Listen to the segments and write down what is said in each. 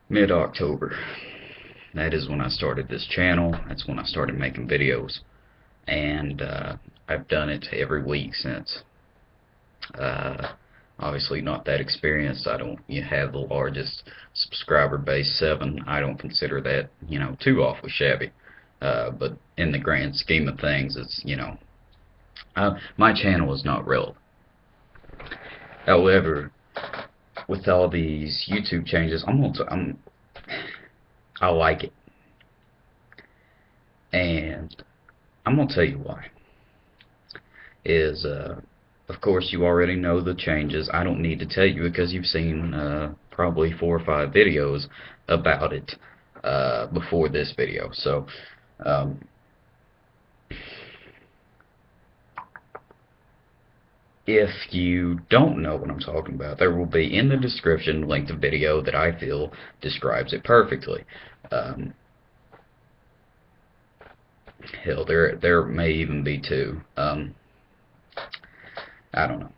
Mid-October. That is when I started this channel. That's when I started making videos. And I've done it every week since. Uh, Obviously not that experienced. I don't have the largest subscriber base, 7. I don't consider that, too awfully shabby. But in the grand scheme of things, it's, my channel is not real. However, with all these YouTube changes, I like it. And I'm gonna tell you why. Is Of course you already know the changes. I don't need to tell you because you've seen probably 4 or 5 videos about it before this video. So um, if you don't know what I'm talking about, there will be in the description linked a video that I feel describes it perfectly. Um, Hell, there may even be 2. I don't know.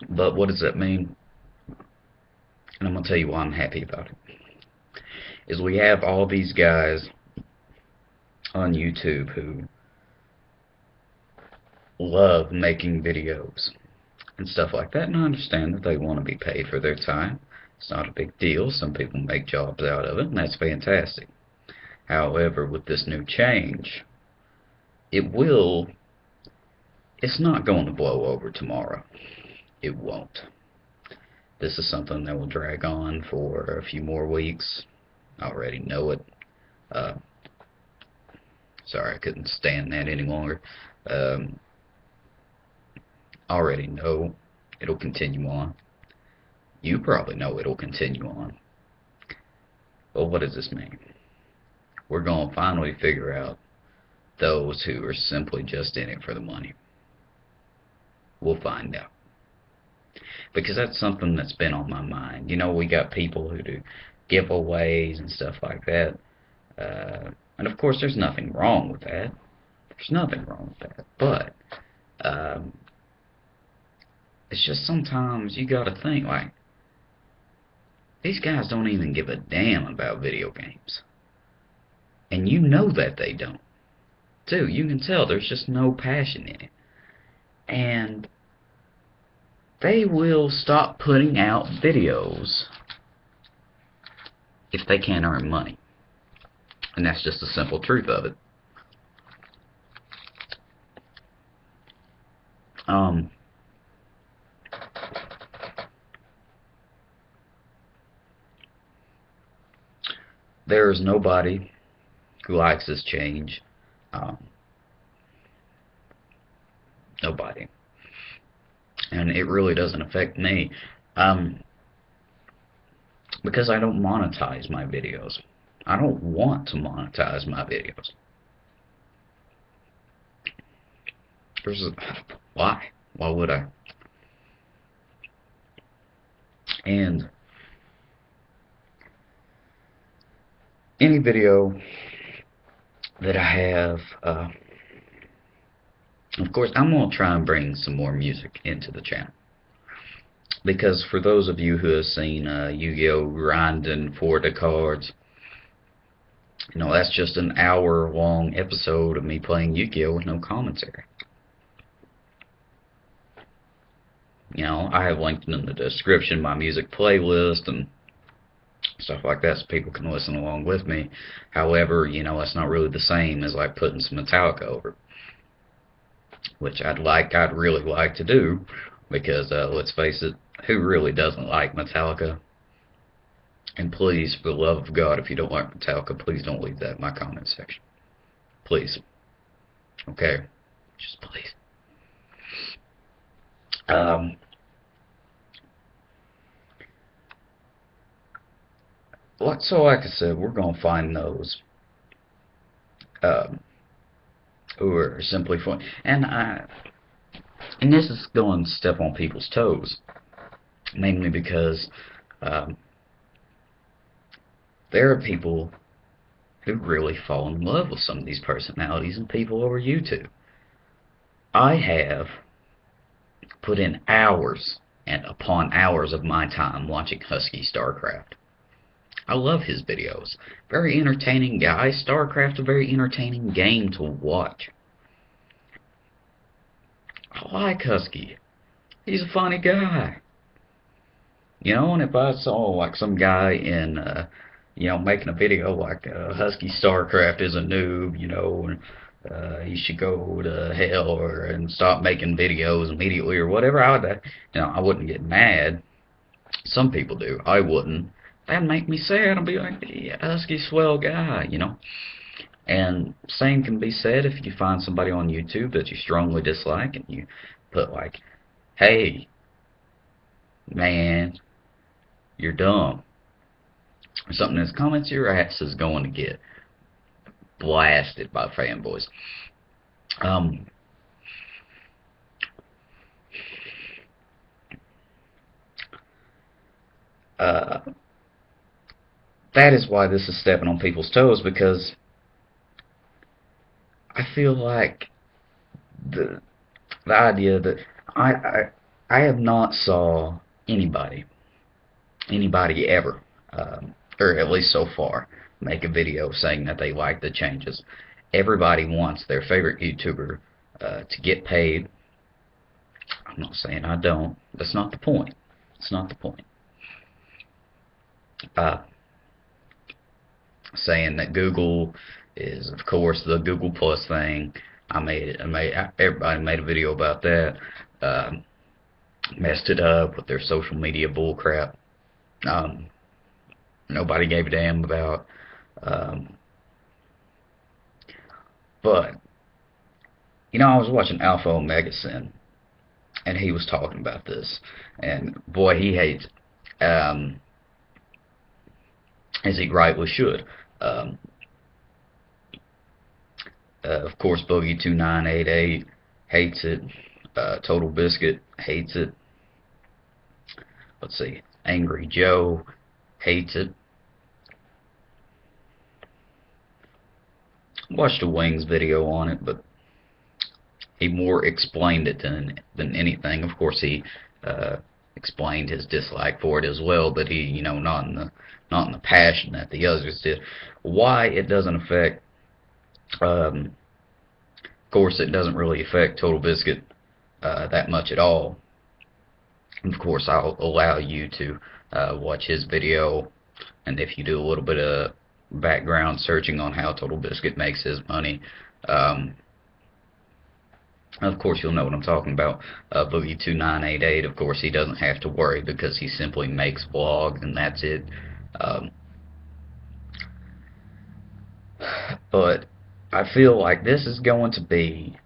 But what does that mean? And I'm gonna tell you why I'm happy about it. Is we have all these guys on YouTube who love making videos and stuff like that, and I understand that they want to be paid for their time. It's not a big deal. Some people make jobs out of it, and that's fantastic. However, with this new change, it will, it's not going to blow over tomorrow. It won't. This is something that will drag on for a few more weeks. I already know it. Uh, Sorry, I couldn't stand that any longer. Um, Already know it'll continue on. You probably know it'll continue on. Well, what does this mean? We're going to finally figure out those who are simply just in it for the money. We'll find out. Because that's something that's been on my mind. We got people who do giveaways and stuff like that. And of course, there's nothing wrong with that. There's nothing wrong with that. But um, it's just sometimes you gotta think, like, these guys don't even give a damn about video games. And you know that they don't. Too. You can tell there's just no passion in it. And they will stop putting out videos if they can't earn money. And that's just the simple truth of it. Um, there is nobody who likes this change. Um, Nobody. And it really doesn't affect me. Um, because I don't monetize my videos. I don't want to monetize my videos. There's a, why? Why would I? And any video that I have, of course, I'm going to try and bring some more music into the channel. Because for those of you who have seen Yu-Gi-Oh! Grinding for the cards, that's just an hour-long episode of me playing Yu-Gi-Oh! With no commentary. I have linked in the description my music playlist and stuff like that so people can listen along with me. However, that's not really the same as like putting some Metallica over, which I'd really like to do, because let's face it, who really doesn't like Metallica? And please, for the love of God, if you don't like Metallica, please don't leave that in my comment section. Please. Okay? Just please. Like I said, we're going to find those um, who are simply fun. And this is going to step on people's toes, mainly because um, there are people who really fall in love with some of these personalities and people over YouTube. I have put in hours and upon hours of my time watching Husky StarCraft. I love his videos. Very entertaining guy. StarCraft, a very entertaining game to watch. I like Husky. He's a funny guy. You know, and if I saw like some guy in, making a video like Husky StarCraft is a noob, and he should go to hell and stop making videos immediately or whatever, I wouldn't get mad. Some people do. I wouldn't. That'd make me sad. I'd be like, yeah, Husky's swell guy. And same can be said if you find somebody on YouTube that you strongly dislike and you put like, hey, man, you're dumb. Or something in his comments, your ass is going to get blasted by fanboys. Um, uh, that is why this is stepping on people's toes, because I feel like the the idea that I have not saw anybody ever, or at least so far, make a video saying that they like the changes. Everybody wants their favorite YouTuber to get paid. I'm not saying I don't. That's not the point. It's not the point. Uh, Saying that Google is, of course, the Google Plus thing. Everybody made a video about that. Messed it up with their social media bullcrap. Nobody gave a damn about. Um, but I was watching Alpha Omega Sin, and he was talking about this, and boy, he hates it, as he rightly should. Um, of course, Boogie2988 hates it. Total Biscuit hates it. Let's see, Angry Joe hates it. Watched a Wings video on it, but he more explained it than anything. Of course, he explained his dislike for it as well, but he, not in the passion that the others did. Why it doesn't affect, of course, it doesn't really affect Total Biscuit that much at all. Of course, I'll allow you to watch his video, and if you do a little bit of background searching on how Total Biscuit makes his money, of course you'll know what I'm talking about. Boogie2988, of course, he doesn't have to worry because he simply makes vlogs and that's it. But I feel like this is going to be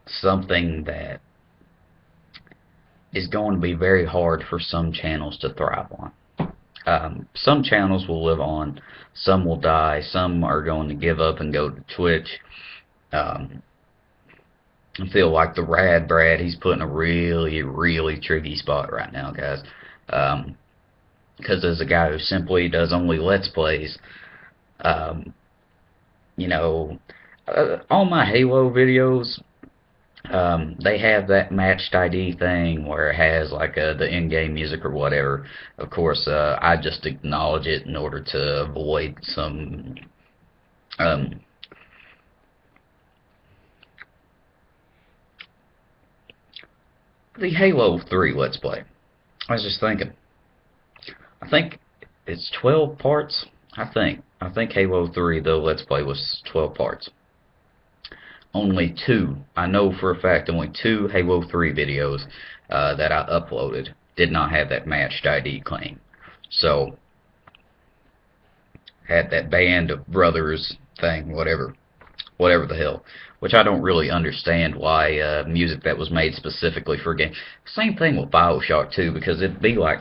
something that is going to be very hard for some channels to thrive on. Some channels will live on, some will die, some are going to give up and go to Twitch. I feel like the Rad Brad, he's put in a really, really tricky spot right now, guys. Because as a guy who simply does only Let's Plays, all my Halo videos, they have that matched ID thing where it has like the in-game music or whatever. Of course, I just acknowledge it in order to avoid some the Halo 3 Let's Play. I was just thinking, I think it's 12 parts. I think Halo 3, the Let's Play, was 12 parts. Only two, I know for a fact, only two Halo 3 videos that I uploaded did not have that matched ID claim. So, had that band of brothers thing, whatever the hell. Which I don't really understand why music that was made specifically for a game. Same thing with Bioshock 2, because it'd be like,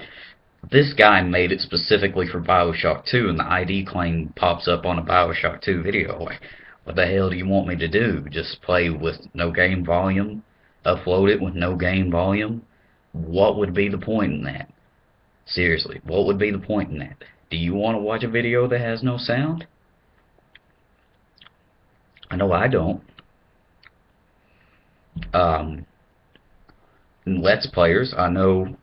this guy made it specifically for Bioshock 2, and the ID claim pops up on a Bioshock 2 video. Like, what the hell do you want me to do? Just play with no game volume? Upload it with no game volume? What would be the point in that? Seriously, what would be the point in that? Do you want to watch a video that has no sound? I know I don't. Let's Players, I know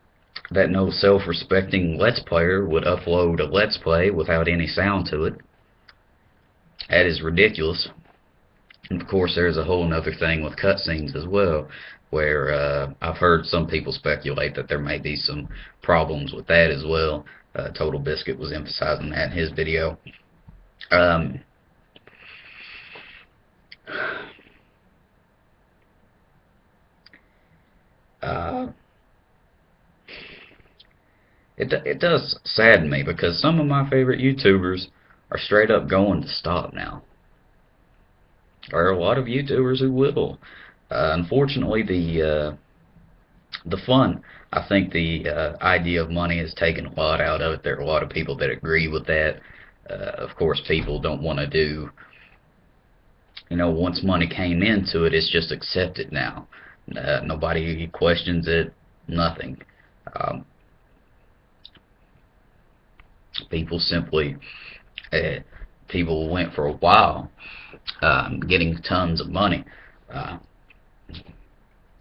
that no self-respecting Let's Player would upload a Let's Play without any sound to it. That is ridiculous. And of course, there's a whole other thing with cutscenes as well, where I've heard some people speculate that there may be some problems with that as well. Total Biscuit was emphasizing that in his video. Um, uh, it does sadden me because some of my favorite YouTubers are straight up going to stop now. There are a lot of YouTubers who will. Unfortunately, the fun, I think the idea of money has taken a lot out of it. There are a lot of people that agree with that. Of course, people don't want to do, once money came into it, it's just accepted now. Nobody questions it, nothing. Um, people simply, people went for a while getting tons of money. Uh,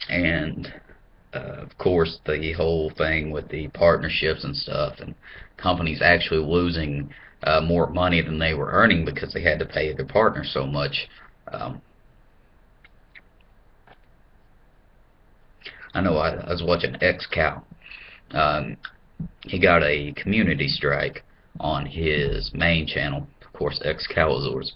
and of course, the whole thing with the partnerships and stuff, and companies actually losing more money than they were earning because they had to pay their partners so much. I know I was watching XCal. He got a community strike on his main channel, of course, XCalazors,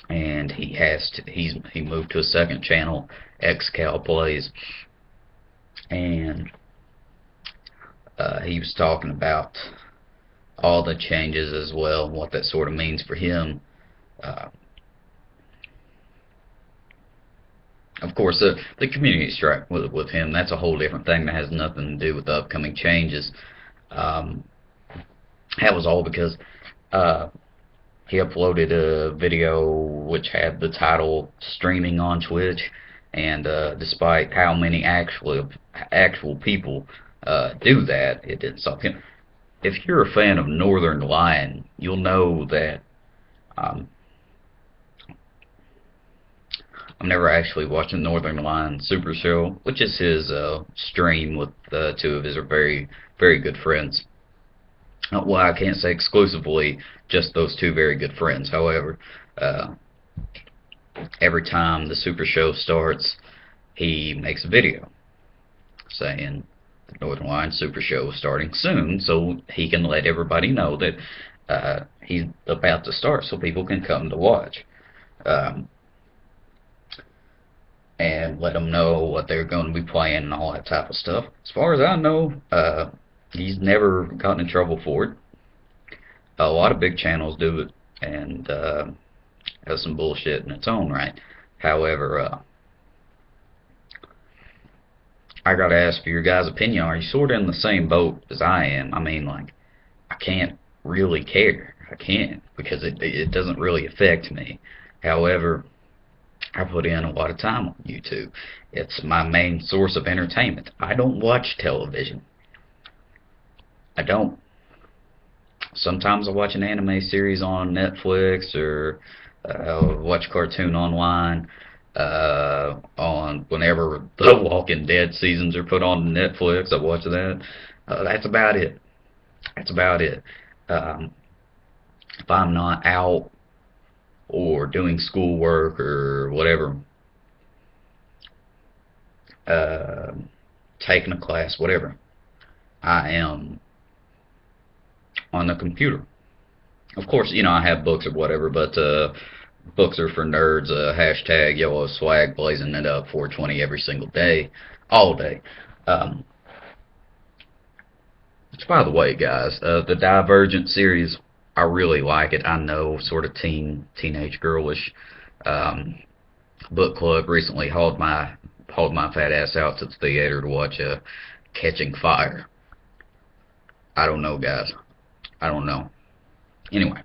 and he moved to a second channel, XCal Plays, and he was talking about all the changes as well, and what that sort of means for him. Of course, the community strike with him, that's a whole different thing that has nothing to do with the upcoming changes. Um, that was all because he uploaded a video which had the title "Streaming on Twitch," and despite how many actual people do that, it didn't stop him. If you're a fan of Northern Lion, you'll know that I'm never actually watching Northern Lion Super Show, which is his stream with two of his very, very good friends. Well, I can't say exclusively just those two very good friends. However, every time the Super Show starts, he makes a video saying the Northern Lion Super Show is starting soon, so he can let everybody know that he's about to start, so people can come to watch. And let them know what they're going to be playing and all that type of stuff. As far as I know, he's never gotten in trouble for it. A lot of big channels do it, and has some bullshit in its own right. However, I gotta ask for your guys' opinion. Are you sort of in the same boat as I am? I mean, like, I can't really care. I can't, because it doesn't really affect me. However, I put in a lot of time on YouTube. It's my main source of entertainment. I don't watch television. I don't. Sometimes I watch an anime series on Netflix, or watch cartoon online. On whenever the Walking Dead seasons are put on Netflix, I watch that. That's about it. That's about it. If I'm not out or doing schoolwork or whatever, taking a class, whatever, I am on the computer. Of course, I have books or whatever, but books are for nerds. Hashtag yellow swag, blazing it up 420 every single day, all day. Which, by the way, guys, the Divergent series, I really like it. I know, sort of teenage girlish. Book club recently hauled my fat ass out to the theater to watch Catching Fire. I don't know, guys. I don't know. Anyway,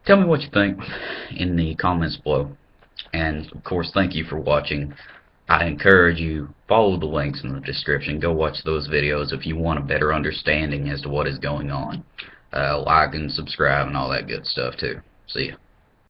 tell me what you think in the comments below. And of course, thank you for watching. I encourage you, follow the links in the description. Go watch those videos if you want a better understanding as to what is going on. Like and subscribe and all that good stuff too. See ya.